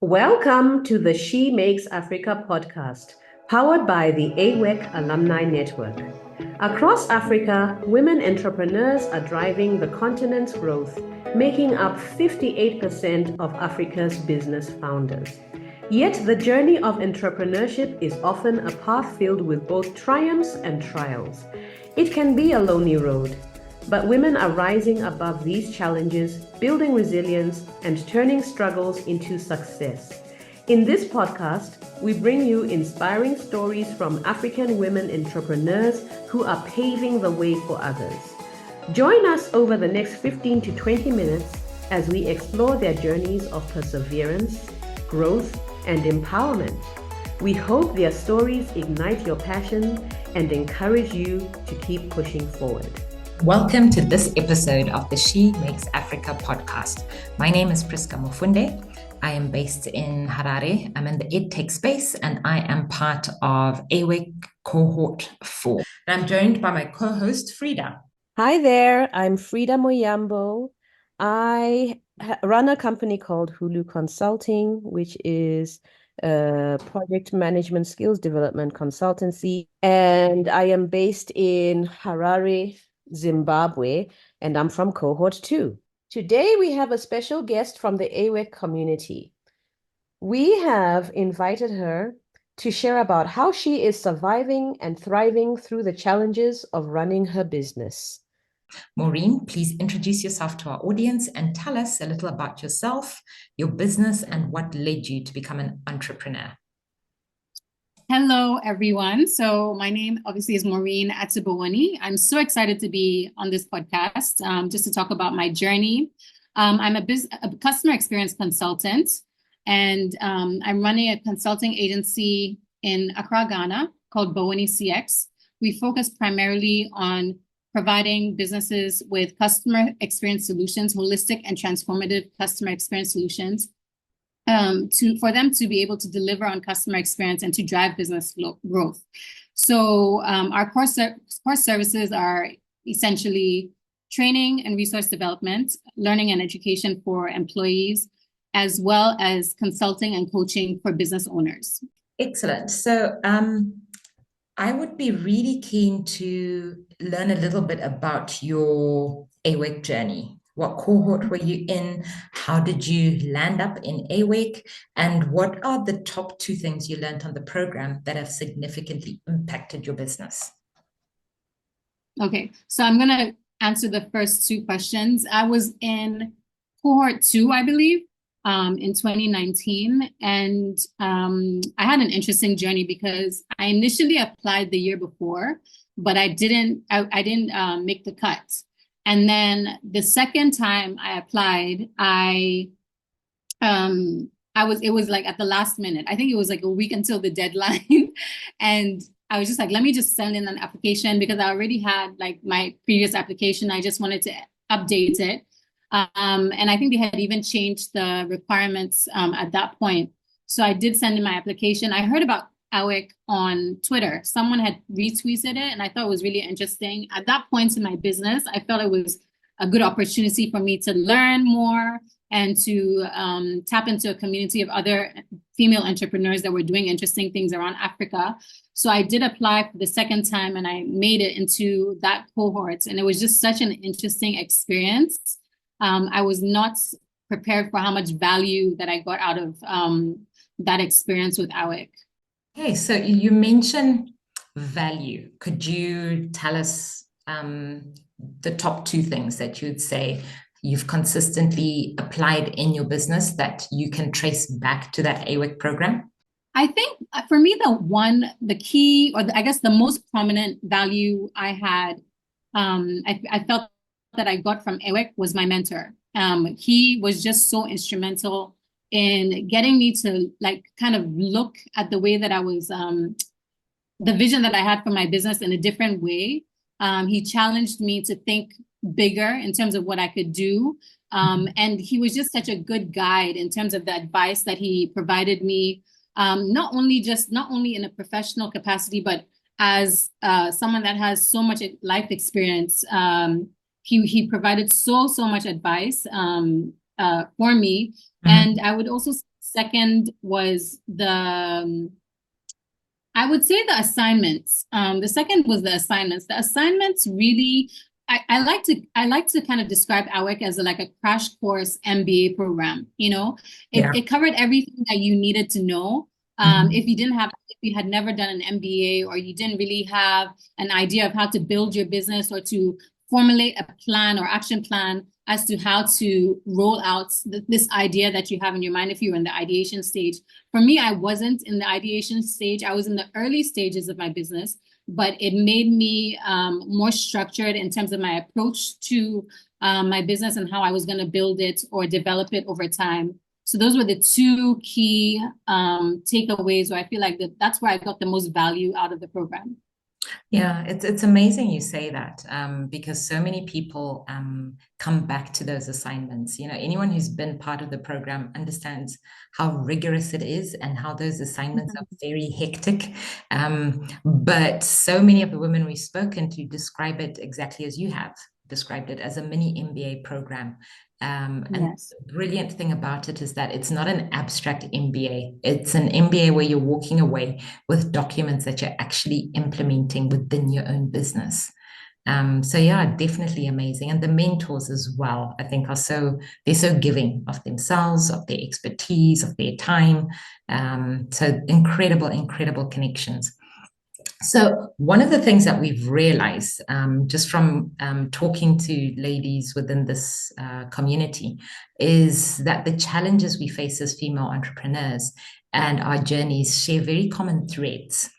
Welcome to the She Makes Africa podcast, powered by the AWEC Alumni Network. Across Africa, women entrepreneurs are driving the continent's growth, making up 58% of Africa's business founders. Yet the journey of entrepreneurship is often a path filled with both triumphs and trials. It can be a lonely road, but women are rising above these challenges, building resilience, and turning struggles into success. In this podcast, we bring you inspiring stories from African women entrepreneurs who are paving the way for others. Join us over the next 15 to 20 minutes as we explore their journeys of perseverance, growth, and empowerment. We hope their stories ignite your passion and encourage you to keep pushing forward. Welcome to this episode of the She Makes Africa podcast. My name is Priska Mofunde. I am based in Harare. I'm in the EdTech space and I am part of AWEC cohort 4. And I'm joined by my co-host Frida. Hi there, I'm Frida Moyambo. I run a company called Hulu Consulting, which is a project management skills development consultancy. And I am based in Harare, Zimbabwe, and I'm from cohort 2. Today we have a special guest from the AWEC community. We have invited her to share about how she is surviving and thriving through the challenges of running her business. Maureen, please introduce yourself to our audience and tell us a little about yourself, your business, and what led you to become an entrepreneur. Hello, everyone. So my name obviously is Maureen Atebawone. I'm so excited to be on this podcast just to talk about my journey. I'm a customer experience consultant, and I'm running a consulting agency in Accra, Ghana called Bawoni.CX. We focus primarily on providing businesses with customer experience solutions, holistic and transformative customer experience solutions, for them to be able to deliver on customer experience and to drive business growth. So our core services are essentially training and resource development, learning and education for employees, as well as consulting and coaching for business owners. Excellent. So I would be really keen to learn a little bit about your AWEC journey. What cohort were you in? How did you land up in AWEC? And what are the top 2 things you learned on the program that have significantly impacted your business? Okay, so I'm going to answer the first 2 questions. I was in cohort 2, I believe, in 2019. And I had an interesting journey because I initially applied the year before, but I didn't make the cut. And then the second time I applied, it was like at the last minute. I think it was like a week until the deadline. And I was just like, let me just send in an application because I already had like my previous application. I just wanted to update it. And I think they had even changed the requirements at that point. So I did send in my application. I heard about AWEC on Twitter. Someone had retweeted it and I thought it was really interesting. At that point in my business, I felt it was a good opportunity for me to learn more and to tap into a community of other female entrepreneurs that were doing interesting things around Africa. So I did apply for the second time and I made it into that cohort. And it was just such an interesting experience. I was not prepared for how much value that I got out of that experience with AWEC. Okay, so you mentioned value. Could you tell us the top 2 things that you'd say you've consistently applied in your business that you can trace back to that AWEC program? I think for me, the key, or I guess the most prominent value I had, I felt that I got from AWEC was my mentor. He was just so instrumental in getting me to like kind of look at the way that I was, the vision that I had for my business in a different way. He challenged me to think bigger in terms of what I could do. And he was just such a good guide in terms of the advice that he provided me, not only in a professional capacity, but as someone that has so much life experience. He provided so much advice for me. And I would also second was I would say the assignments. The second was the assignments. The assignments really, I like to kind of describe AWEC as like a crash course MBA program. You know, it covered everything that you needed to know. If you had never done an MBA, or you didn't really have an idea of how to build your business or to formulate a plan or action plan as to how to roll out this idea that you have in your mind if you're in the ideation stage. For me, I wasn't in the ideation stage. I was in the early stages of my business, but it made me more structured in terms of my approach to my business and how I was going to build it or develop it over time. So those were the two key takeaways where I feel like that's where I got the most value out of the program. Yeah, it's amazing you say that, because so many people come back to those assignments. You know, anyone who's been part of the program understands how rigorous it is and how those assignments are very hectic. But so many of the women we've spoken to describe it exactly as you have described it, as a mini MBA program. And Yes. the brilliant thing about it is that it's not an abstract MBA. It's an MBA where you're walking away with documents that you're actually implementing within your own business. So yeah, definitely amazing. And the mentors as well, I think they're so giving of themselves, of their expertise, of their time. So incredible connections. So one of the things that we've realized, just from talking to ladies within this community, is that the challenges we face as female entrepreneurs and our journeys share very common threads.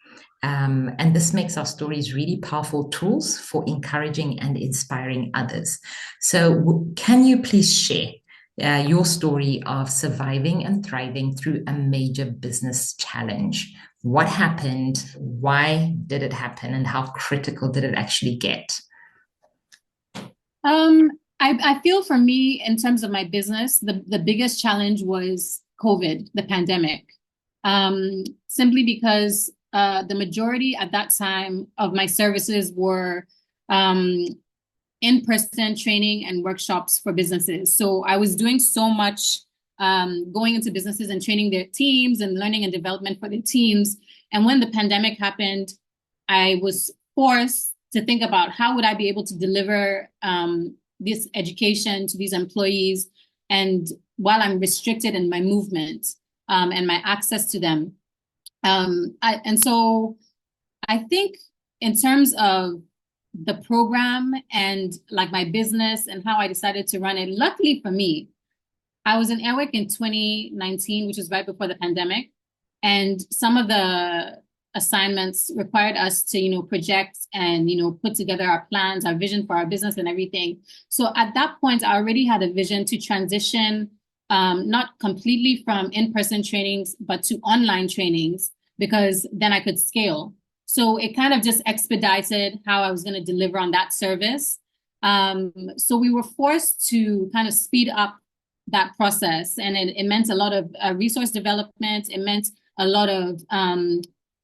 And this makes our stories really powerful tools for encouraging and inspiring others. So can you please share your story of surviving and thriving through a major business challenge? What happened? Why did it happen? And how critical did it actually get? I feel for me, in terms of my business, the biggest challenge was COVID, the pandemic. Simply because the majority at that time of my services were in-person training and workshops for businesses. So I was doing so much going into businesses and training their teams and learning and development for their teams. And when the pandemic happened, I was forced to think about how would I be able to deliver this education to these employees, and while I'm restricted in my movement and my access to them. And so I think in terms of the program and like my business and how I decided to run it, luckily for me, I was in AWEC in 2019, which was right before the pandemic. And some of the assignments required us to, project and, put together our plans, our vision for our business and everything. So at that point, I already had a vision to transition, not completely from in-person trainings, but to online trainings, because then I could scale. So it kind of just expedited how I was going to deliver on that service. So we were forced to kind of speed up that process. And it meant a lot of resource development. It meant a lot of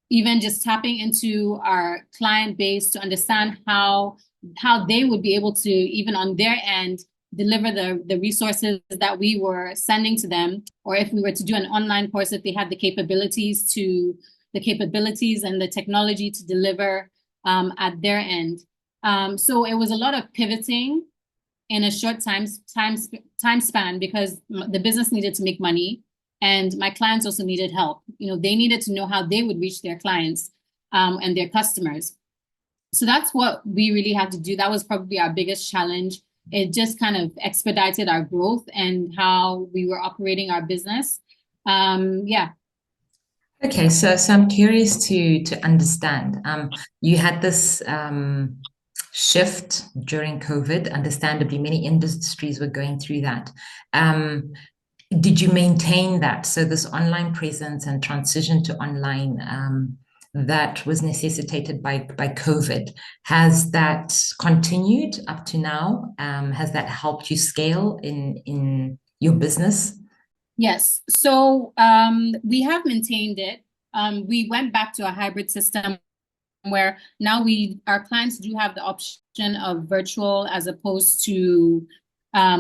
even just tapping into our client base to understand how they would be able to, even on their end, deliver the resources that we were sending to them, or if we were to do an online course, if they had the capabilities and the technology to deliver at their end. So it was a lot of pivoting in a short time span, because the business needed to make money and my clients also needed help. They needed to know how they would reach their clients and their customers. So that's what we really had to do. That was probably our biggest challenge. It just kind of expedited our growth and how we were operating our business. Yeah. Okay, so I'm curious to understand. You had this shift during COVID. Understandably, many industries were going through that. Did you maintain that? So this online presence and transition to online that was necessitated by COVID, has that continued up to now? Has that helped you scale in your business? Yes. So we have maintained it. We went back to a hybrid system where now our clients do have the option of virtual as opposed to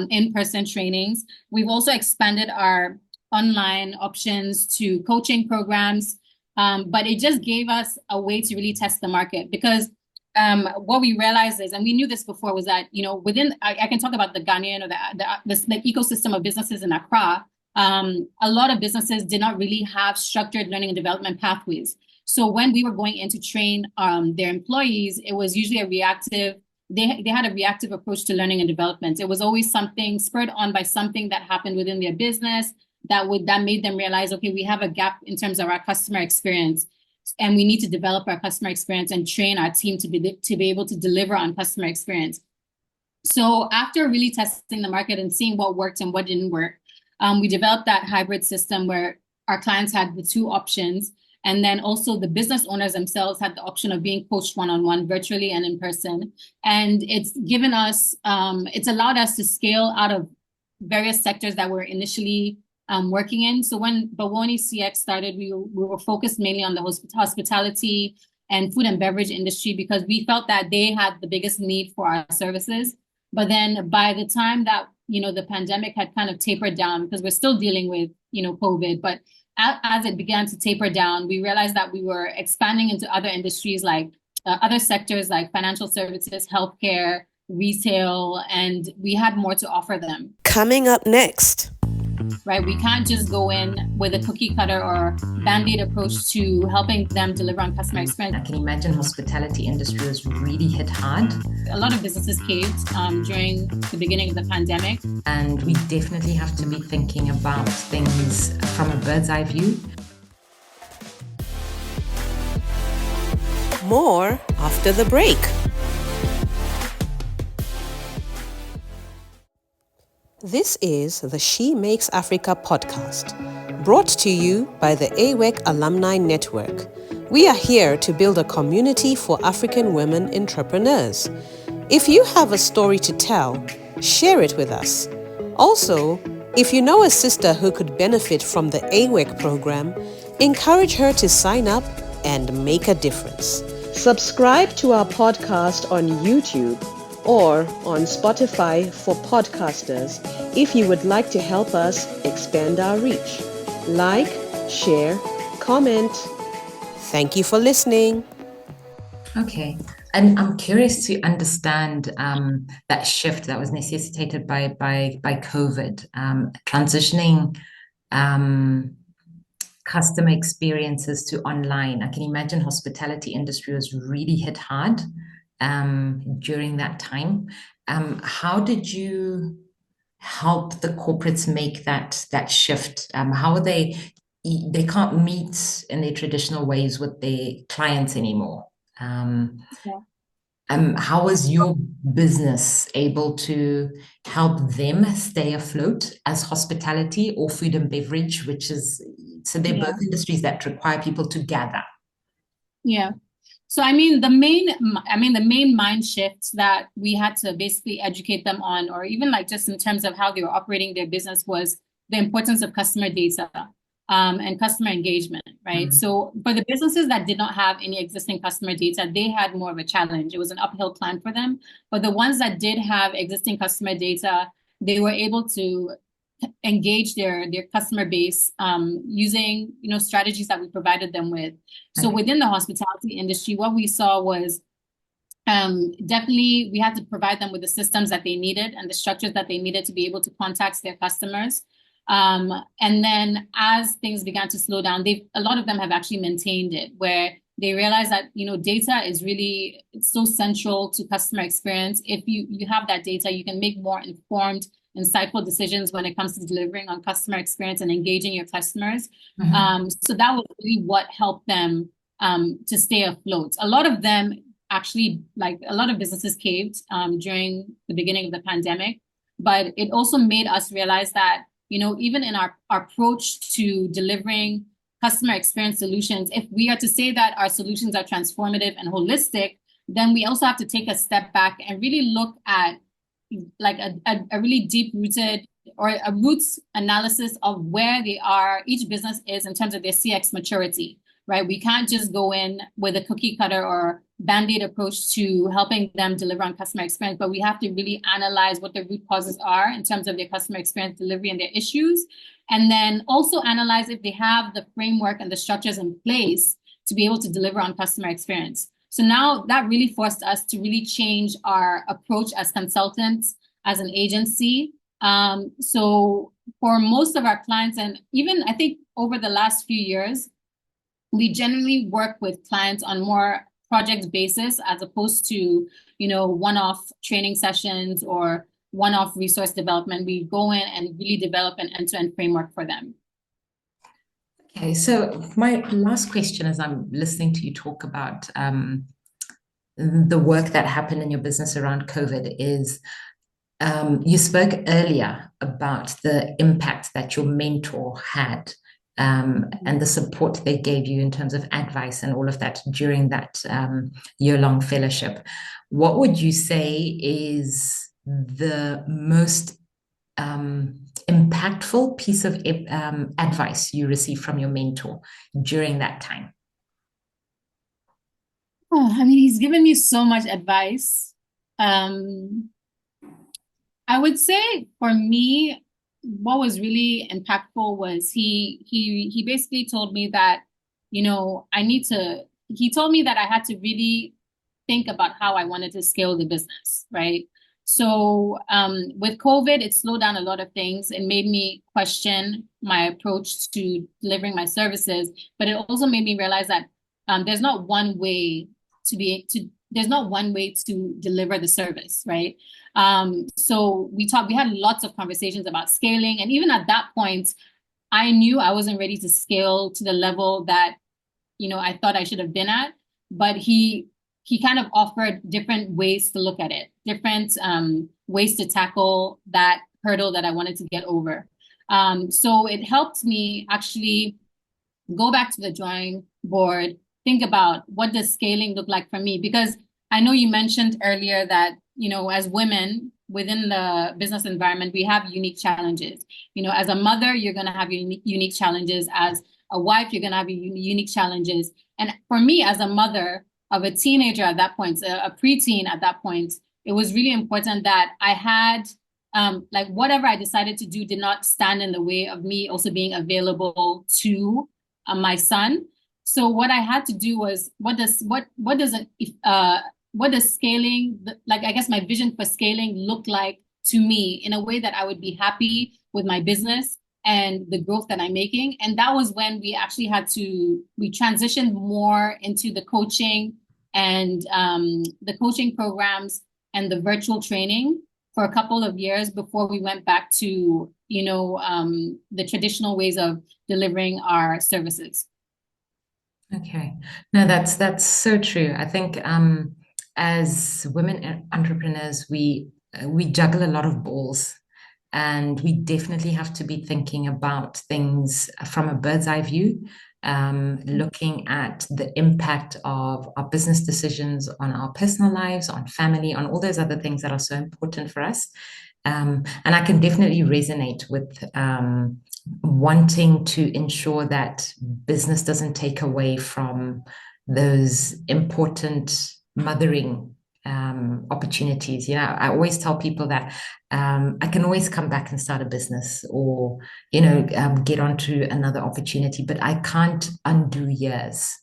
in-person trainings. We've also expanded our online options to coaching programs. But it just gave us a way to really test the market, because what we realized is, and we knew this before, was that, within, I can talk about the Ghanaian or the ecosystem of businesses in Accra. A lot of businesses did not really have structured learning and development pathways. So when we were going in to train their employees, it was usually a reactive. They had a reactive approach to learning and development. It was always something spurred on by something that happened within their business that made them realize, okay, we have a gap in terms of our customer experience, and we need to develop our customer experience and train our team to be able to deliver on customer experience. So after really testing the market and seeing what worked and what didn't work, we developed that hybrid system where our clients had the two options. And then also the business owners themselves had the option of being coached one-on-one, virtually and in person. And it's given us, it's allowed us to scale out of various sectors that were initially working in. So when Bawoni.CX started, we were focused mainly on the hospitality and food and beverage industry, because we felt that they had the biggest need for our services. But then by the time that, the pandemic had kind of tapered down, because we're still dealing with, COVID, but as it began to taper down, we realized that we were expanding into other industries, like other sectors like financial services, healthcare, retail, and we had more to offer them. Coming up next. Right, we can't just go in with a cookie cutter or band-aid approach to helping them deliver on customer experience. I can imagine hospitality industry was really hit hard. A lot of businesses caved during the beginning of the pandemic. And we definitely have to be thinking about things from a bird's eye view. More after the break. This is the She Makes Africa podcast, brought to you by the AWEC Alumni Network. We are here to build a community for African women entrepreneurs. If you have a story to tell, share it with us. Also, if you know a sister who could benefit from the AWEC program, encourage her to sign up and make a difference. Subscribe to our podcast on YouTube or on Spotify for podcasters if you would like to help us expand our reach. Like, share, comment. Thank you for listening. Okay, and I'm curious to understand that shift that was necessitated by COVID, transitioning customer experiences to online. I can imagine hospitality industry was really hit hard during that time. How did you help the corporates make that shift? How are they can't meet in their traditional ways with their clients anymore? How was your business able to help them stay afloat as hospitality or food and beverage, so they're both industries that require people to gather? Yeah. So the main mind shifts that we had to basically educate them on, or even like just in terms of how they were operating their business, was the importance of customer data and customer engagement, right? Mm-hmm. So for the businesses that did not have any existing customer data, they had more of a challenge. It was an uphill climb for them. But the ones that did have existing customer data, they were able to engage their customer base using strategies that we provided them with. So within the hospitality industry, what we saw was definitely we had to provide them with the systems that they needed and the structures that they needed to be able to contact their customers. And then as things began to slow down, a lot of them have actually maintained it, where they realize that data is really so central to customer experience. If you have that data, you can make more informed, insightful decisions when it comes to delivering on customer experience and engaging your customers. Mm-hmm. So that was really what helped them to stay afloat. A lot of them actually, like a lot of businesses caved during the beginning of the pandemic, but it also made us realize that, even in our approach to delivering customer experience solutions, if we are to say that our solutions are transformative and holistic, then we also have to take a step back and really look at like a really deep-rooted or a roots analysis of where each business is in terms of their CX maturity, right? We can't just go in with a cookie cutter or band-aid approach to helping them deliver on customer experience, but we have to really analyze what the root causes are in terms of their customer experience delivery and their issues. And then also analyze if they have the framework and the structures in place to be able to deliver on customer experience. So now that really forced us to really change our approach as consultants, as an agency. So for most of our clients, and even I think over the last few years, we generally work with clients on more project basis as opposed to, one-off training sessions or one-off resource development. We go in and really develop an end-to-end framework for them. Okay, so my last question as I'm listening to you talk about the work that happened in your business around COVID is you spoke earlier about the impact that your mentor had and the support they gave you in terms of advice and all of that during that year-long fellowship. What would you say is the most impactful piece of advice you received from your mentor during that time? Oh, I mean, he's given me so much advice. I would say for me, what was really impactful was he basically told me that, he told me that I had to really think about how I wanted to scale the business, right? So with COVID, it slowed down a lot of things. It made me question my approach to delivering my services, but it also made me realize that there's not one way there's not one way to deliver the service, right? So we had lots of conversations about scaling. And even at that point, I knew I wasn't ready to scale to the level that, I thought I should have been at, but he kind of offered different ways to look at it, different ways to tackle that hurdle that I wanted to get over. So it helped me actually go back to the drawing board, think about what does scaling look like for me? Because I know you mentioned earlier that, as women within the business environment, we have unique challenges. As a mother, you're going to have unique challenges. As a wife, you're going to have unique challenges. And for me, as a mother of a teenager at that point, a preteen at that point, it was really important that I had, whatever I decided to do did not stand in the way of me also being available to my son. So what I had to do was, what does scaling, I guess my vision for scaling look like to me in a way that I would be happy with my business and the growth that I'm making. And that was when we actually we transitioned more into the coaching and the coaching programs and the virtual training for a couple of years before we went back to, the traditional ways of delivering our services. Okay. No, that's so true. I think as women entrepreneurs, we juggle a lot of balls, and we definitely have to be thinking about things from a bird's eye view, looking at the impact of our business decisions on our personal lives, on family, on all those other things that are so important for us. And I can definitely resonate with wanting to ensure that business doesn't take away from those important mothering opportunities. I always tell people that I can always come back and start a business or, get onto another opportunity, but I can't undo years.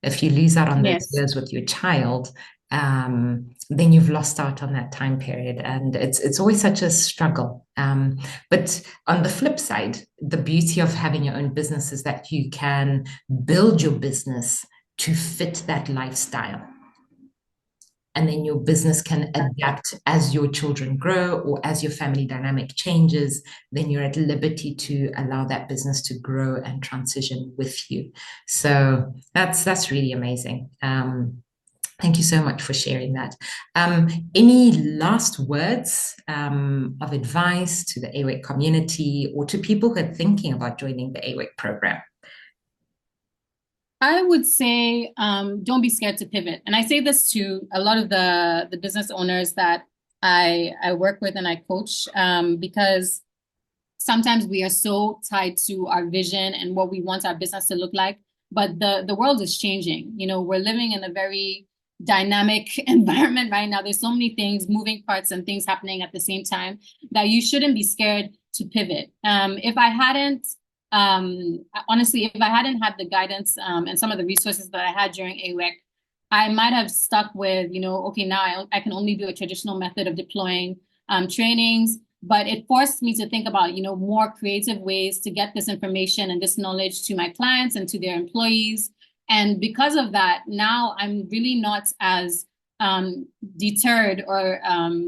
If you lose out on those years with your child, then you've lost out on that time period, and it's always such a struggle. But on the flip side, the beauty of having your own business is that you can build your business to fit that lifestyle, and then your business can adapt as your children grow or as your family dynamic changes. Then you're at liberty to allow that business to grow and transition with you. So that's really amazing. Thank you so much for sharing that. Any last words of advice to the AWEC community or to people who are thinking about joining the AWEC program? I would say don't be scared to pivot. And I say this to a lot of the business owners that I work with and I coach, because sometimes we are so tied to our vision and what we want our business to look like but the world is changing. You know, we're living in a very dynamic environment right now. There's so many things, moving parts and things happening at the same time, that you shouldn't be scared to pivot. If I hadn't, honestly, if I hadn't had the guidance and some of the resources that I had during AWEC, I might have stuck with, you know, okay, now I can only do a traditional method of deploying trainings, but it forced me to think about, you know, more creative ways to get this information and this knowledge to my clients and to their employees. And because of that, now I'm really not as deterred or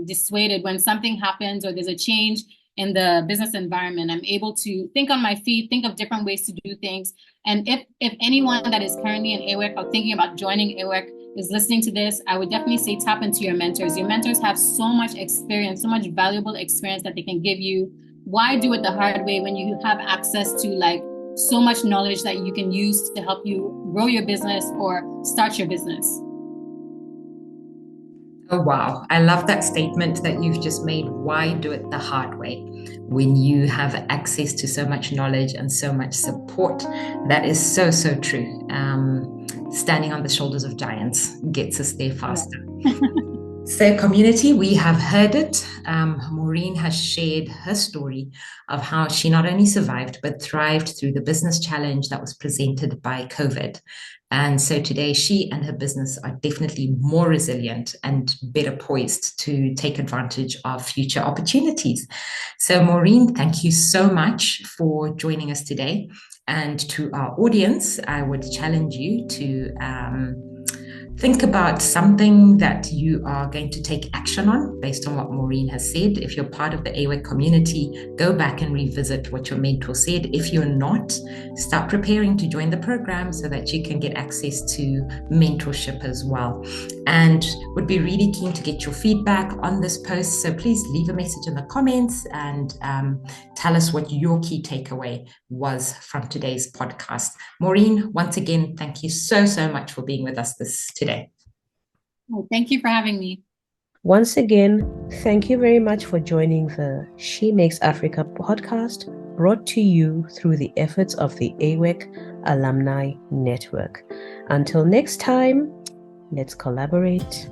dissuaded when something happens or there's a change in the business environment. I'm able to think on my feet, think of different ways to do things. And if anyone that is currently in AWEC or thinking about joining AWEC is listening to this, I would definitely say tap into your mentors. Your mentors have so much experience, so much valuable experience that they can give you. Why do it the hard way when you have access to like so much knowledge that you can use to help you grow your business or start your business? Oh, wow. I love that statement that you've just made. Why do it the hard way when you have access to so much knowledge and so much support? That is so, so true. Standing on the shoulders of giants gets us there faster. So community, we have heard it. Maureen has shared her story of how she not only survived, but thrived through the business challenge that was presented by COVID. And so today she and her business are definitely more resilient and better poised to take advantage of future opportunities. So Maureen, thank you so much for joining us today. And to our audience, I would challenge you to think about something that you are going to take action on based on what Maureen has said. If you're part of the AWEC community, go back and revisit what your mentor said. If you're not, start preparing to join the program so that you can get access to mentorship as well. And would be really keen to get your feedback on this post. So please leave a message in the comments and tell us what your key takeaway was from today's podcast. Maureen, once again, thank you so, so much for being with us today. Well, thank you for having me. Once again, thank you very much for joining the She Makes Africa podcast, brought to you through the efforts of the AWEC Alumni Network. Until next time, let's collaborate